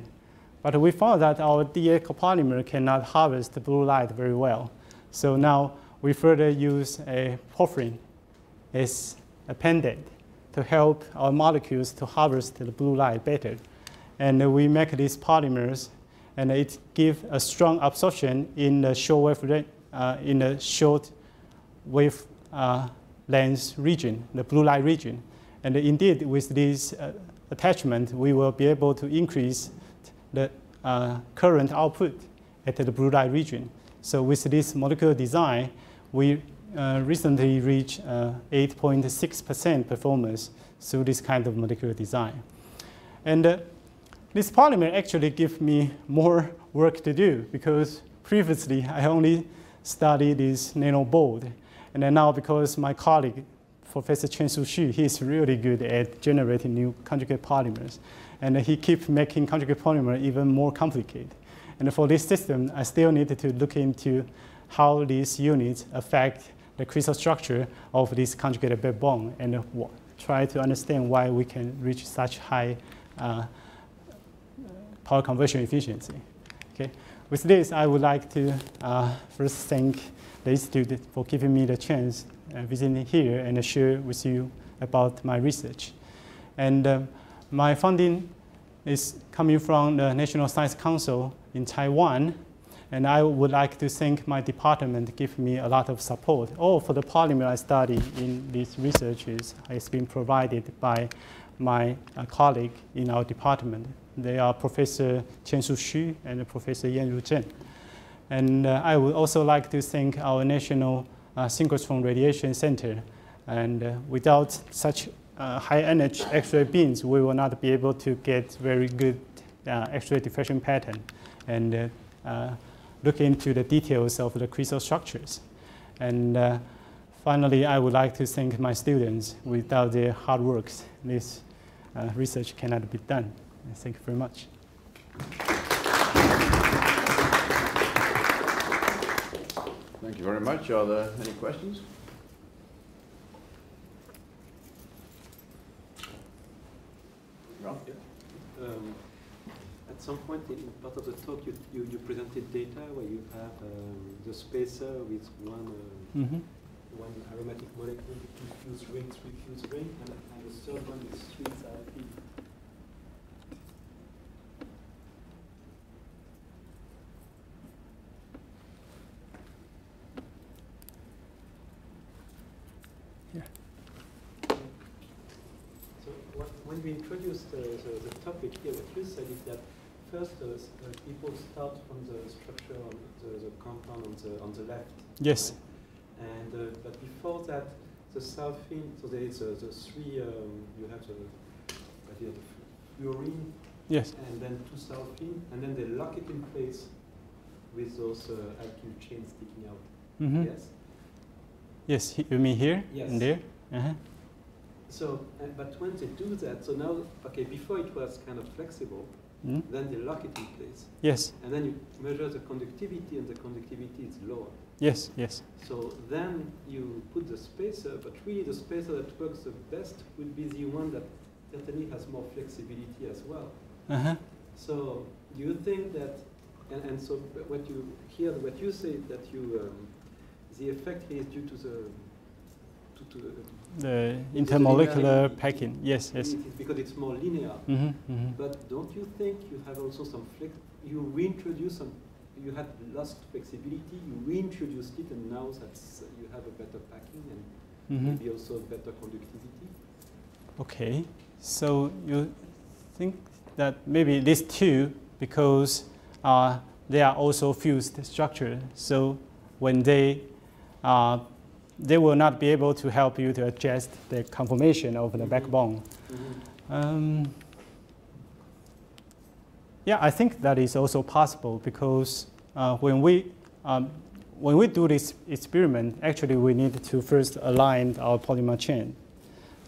But we found that our DA copolymer cannot harvest the blue light very well. So now we further use a porphyrin as appended to help our molecules to harvest the blue light better. And we make these polymers, and it gives a strong absorption in the short wave length region, the blue light region. And indeed, with this attachment, we will be able to increase the current output at the blue light region. So with this molecular design, we recently reached 8.6% performance through this kind of molecular design. And this polymer actually gives me more work to do, because previously I only studied this nanoboard. And then now, because my colleague, Professor Chen-Su Xu, he's really good at generating new conjugate polymers. And he keeps making conjugate polymer even more complicated. And for this system, I still needed to look into how these units affect the crystal structure of this conjugated backbone, and try to understand why we can reach such high power conversion efficiency. Okay. With this, I would like to first thank the Institute for giving me the chance visiting here and share with you about my research. And my funding is coming from the National Science Council in Taiwan, and I would like to thank my department to give me a lot of support. All for the polymer I study in these researches has been provided by my colleague in our department. They are Professor Chen-Su Xu and Professor Yan-Ru Zheng. And I would also like to thank our National Synchrotron Radiation Center. And without such high energy X-ray beams, we will not be able to get very good X-ray diffraction pattern and look into the details of the crystal structures. And finally, I would like to thank my students. Without their hard work, this research cannot be done. Thank you very much. Thank you very much. Are there any questions? At some point in part of the talk, you presented data where you have the spacer with one one aromatic molecule, two fused ring, three fused ring, and the third one is three sulfide. When we introduced the topic here, what you said is that first people start from the structure of the compound on the left. Yes. Right? And but before that, the sulfine. So there is the three. You have the fluorine. Yes. And then two sulfine, and then they lock it in place with those alkyl chains sticking out. Mm-hmm. Yes. Yes. You mean here? Yes. And there? Uh-huh. So, but when they do that, so now, okay, before it was kind of flexible, then they lock it in place. Yes. And then you measure the conductivity, and the conductivity is lower. Yes, yes. So then you put the spacer, but really the spacer that works the best would be the one that certainly has more flexibility as well. Uh-huh. So do you think that, and so what you hear, what you say that you, the effect here is due to the intermolecular packing. Yes, yes. Because it's more linear. Mm-hmm, mm-hmm. But don't you think you have also some you reintroduce some, you had lost flexibility, you reintroduced it, and now that's, you have a better packing and maybe also better conductivity? Okay, so you think that maybe these two, because they are also fused structure, so when they will not be able to help you to adjust the conformation of the backbone. Yeah, I think that is also possible because when we do this experiment, actually we need to first align our polymer chain.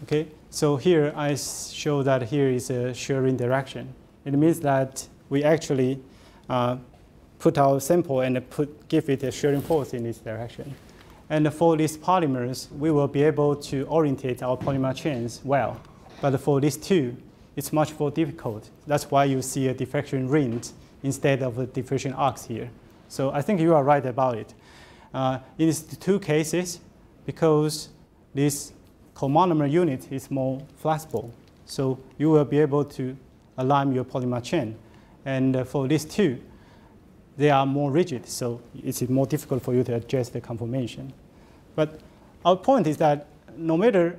Okay, so here I show that here is a shearing direction. It means that we actually put our sample and give it a shearing force in this direction. And for these polymers, we will be able to orientate our polymer chains well. But for these two, it's much more difficult. That's why you see a diffraction ring instead of a diffraction arcs here. So I think you are right about it. In these two cases, because this comonomer unit is more flexible, so you will be able to align your polymer chain. And for these two, they are more rigid, so it's more difficult for you to adjust the conformation. But our point is that no matter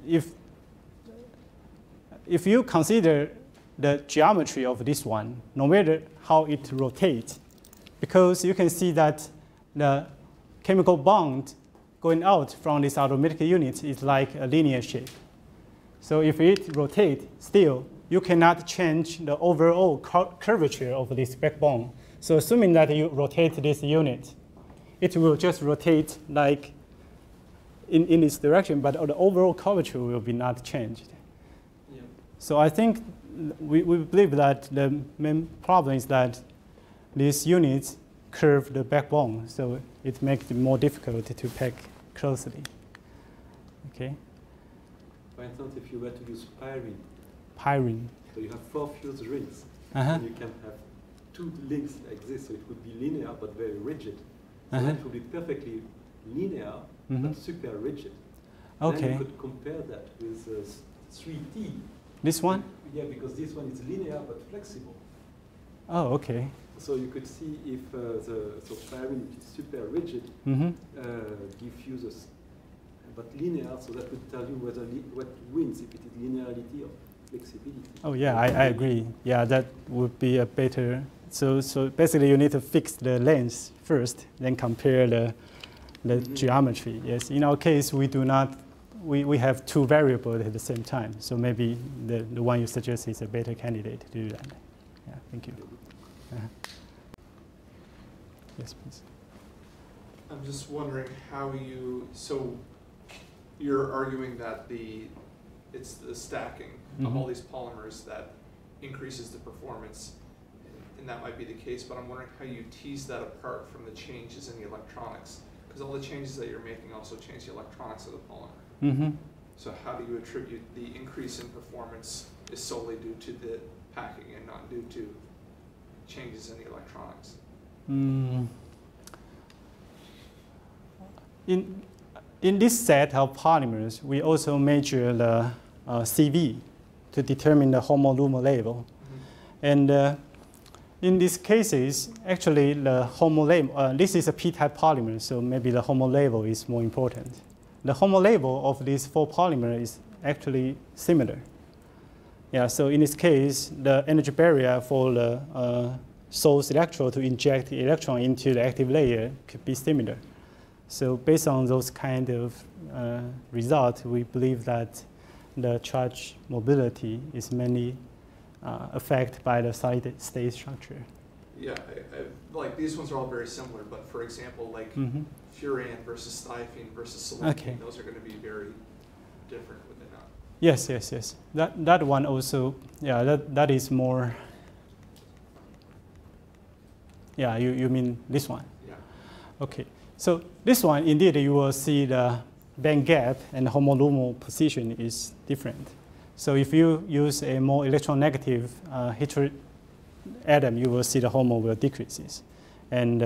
if you consider the geometry of this one, no matter how it rotates, because you can see that the chemical bond going out from this aromatic unit is like a linear shape. So if it rotates still, you cannot change the overall curvature of this backbone. So assuming that you rotate this unit, it will just rotate like in this direction, but the overall curvature will be not changed. Yeah. So I think we believe that the main problem is that these units curve the backbone, so it makes it more difficult to pack closely. Okay. For instance, if you were to use pyrene. So you have 4 fused rings, Uh-huh. and you can have 2 links like this, so it would be linear but very rigid. So that would be perfectly linear but super rigid. Okay. Then you could compare that with 3T. This one? Yeah, because this one is linear but flexible. Oh, okay. So you could see if so pyrene, which is super rigid, diffuses but linear, so that would tell you whether what wins, if it is linearity or flexibility. Oh yeah, I agree. Yeah, that would be a better. So basically, you need to fix the length first, then compare the geometry. Yes, in our case, we do not. We have 2 variables at the same time. So maybe the one you suggest is a better candidate to do that. Yeah, thank you. Yes, please. I'm just wondering how so you're arguing that it's the stacking of all these polymers that increases the performance, and that might be the case, but I'm wondering how you tease that apart from the changes in the electronics, because all the changes that you're making also change the electronics of the polymer. So how do you attribute the increase in performance is solely due to the packing and not due to changes in the electronics? in this set of polymers, we also measure the CV to determine the homolume level. And in these cases, actually the homolabel, this is a p-type polymer, so maybe the homolabel is more important. The homolabel of these 4 polymers is actually similar. Yeah, so in this case, the energy barrier for the source electrode to inject the electron into the active layer could be similar. So based on those kind of results, we believe that the charge mobility is mainly affected by the solid state structure. Yeah, like these ones are all very similar, but for example, like furan versus thiophene versus selenium, those are going to be very different, would they not? Yes, yes, yes. That one also, yeah, that is more. Yeah, you mean this one? Yeah. Okay. So this one, indeed, you will see the band gap and the homolumal position is different. So if you use a more electronegative atom, you will see the HOMO will decreases. And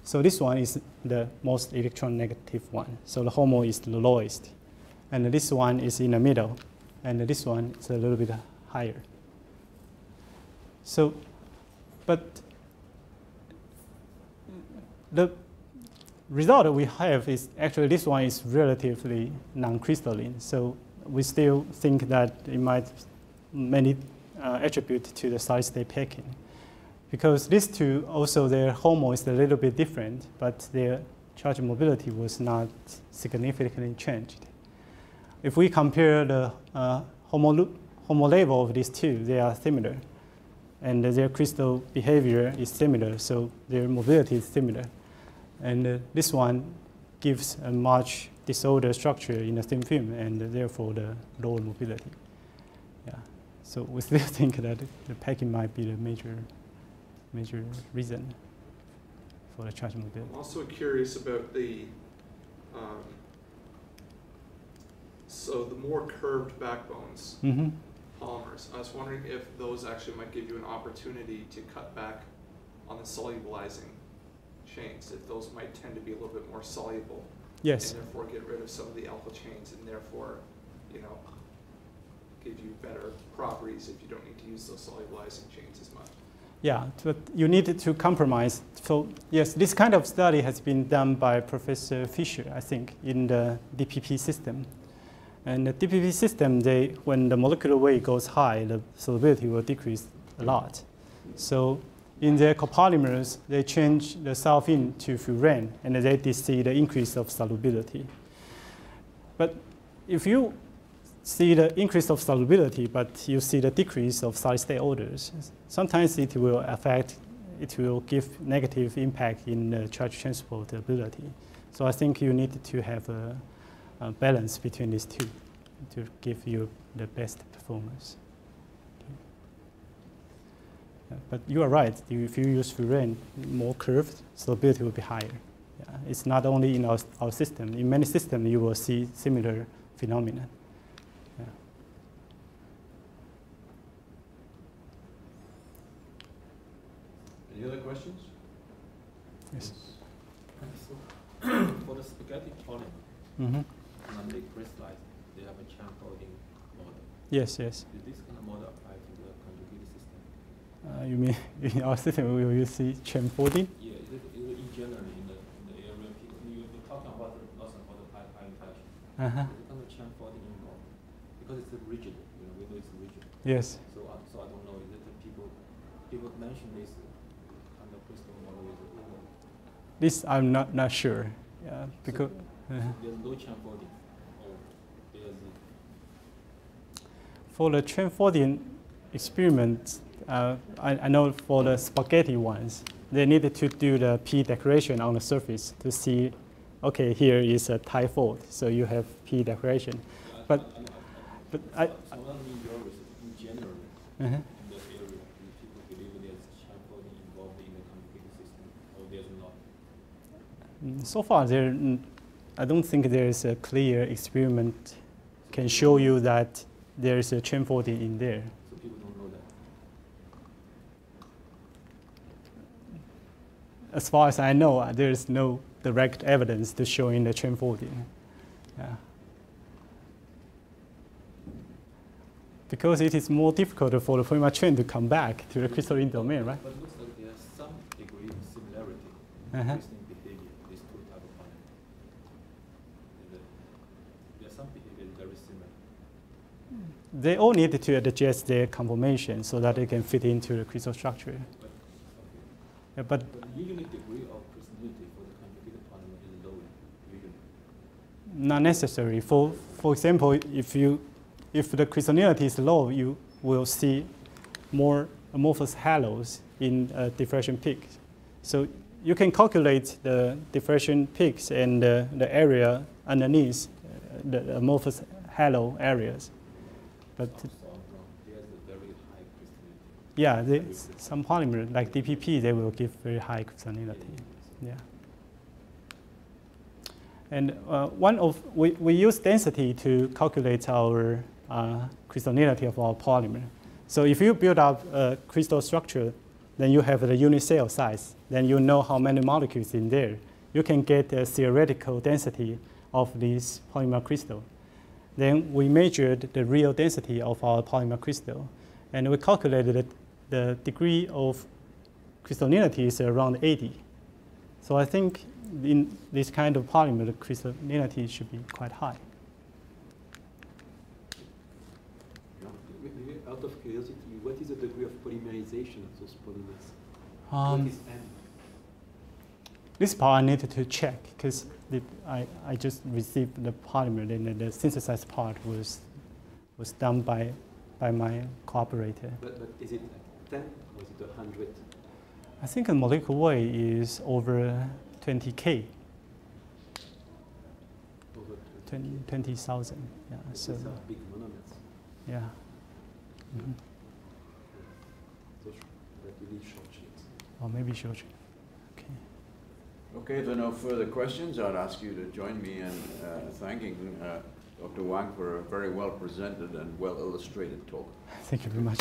so this one is the most electronegative one. So the HOMO is the lowest. And this one is in the middle. And this one is a little bit higher. So, but the result we have is actually this one is relatively non-crystalline. So we still think that it might mainly attribute to the solid state packing. Because these two, also their HOMO is a little bit different, but their charge mobility was not significantly changed. If we compare the HOMO level of these two, they are similar. And their crystal behavior is similar, so their mobility is similar. And this one gives a much disordered structure in the thin film, and therefore the lower mobility. Yeah. So we still think that the packing might be the major reason for the charge mobility. I'm also curious about the so the more curved backbones polymers. I was wondering if those actually might give you an opportunity to cut back on the solubilizing chains, if those might tend to be a little bit more soluble. Yes. And therefore get rid of some of the alpha chains, and therefore, give you better properties if you don't need to use those solubilizing chains as much. Yeah, but you need to compromise. So yes, this kind of study has been done by Professor Fisher, I think, in the DPP system. And the DPP system, when the molecular weight goes high, the solubility will decrease a lot. So in their copolymers, they change the sulfine to furan, and they see the increase of solubility. But if you see the increase of solubility, but you see the decrease of solid state orders, sometimes it will give negative impact in the charge transport ability. So I think you need to have a balance between these two to give you the best performance. But you are right. If you use furan, more curved, solubility will be higher. Yeah. It's not only in our system. In many systems, you will see similar phenomena. Yeah. Any other questions? Yes. So for the spaghetti polymer, when they crystallize, they have a Chien-Lung model. Yes, yes. Is this kind of model apply to the conjugated system? You mean in our system we will use Chien-Lung? Yeah, is it in general in the area people you're talking about lots of other pipeline touch. Is it kind of Chien-Lung involved? Because it's rigid, we know it's rigid. Yes. So I don't know, is it the people mention this kind of crystal model is it? This I'm not sure. Yeah, because there's no Chien-Lung. For the Chien-Lung experiment, I know for the spaghetti ones, they needed to do the P decoration on the surface to see, okay, here is a tie fold, so you have P decoration. But so that means your research in general in the area, people believe there's Chien-Lung involved in the conjugated system, or there's not? So far, I don't think there is a clear experiment can show you that there is a Chien-Lung in there. So people don't know as far as I know, there is no direct evidence to showing the chain folding. Yeah. Because it is more difficult for the polymer chain to come back to the crystalline domain, right? But it looks like there's some degree of similarity in crystalline behavior, these two types of polymers. There's some behavior very similar. They all need to adjust their conformation so that they can fit into the crystal structure. Yeah, but the unit degree of crystallinity for the conjugated polymer is low, usually. not necessary. For example, if the crystallinity is low, you will see more amorphous halos in diffraction peaks. So you can calculate the diffraction peaks and the area underneath the amorphous halo areas. But yeah, some polymers like DPP, they will give very high crystallinity. Yeah. And we use density to calculate our crystallinity of our polymer. So if you build up a crystal structure, then you have the unit cell size. Then you know how many molecules in there. You can get the theoretical density of this polymer crystal. Then we measured the real density of our polymer crystal, and we calculated the degree of crystallinity is around 80. So I think in this kind of polymer, the crystallinity should be quite high. Out of curiosity, what is the degree of polymerization of those polymers? What is M? This part I needed to check because I just received the polymer, and the synthesized part was done by my cooperator. But is it 10 or is it 100? I think the molecular weight is over 20K. Over 20,000. Yeah. So these are big monomers. yeah. Mm-hmm. Those are really short chains. Or maybe short chain. Okay. Okay, if there are no further questions, I'd ask you to join me in thanking Dr. Wang for a very well presented and well illustrated talk. Thank you very much.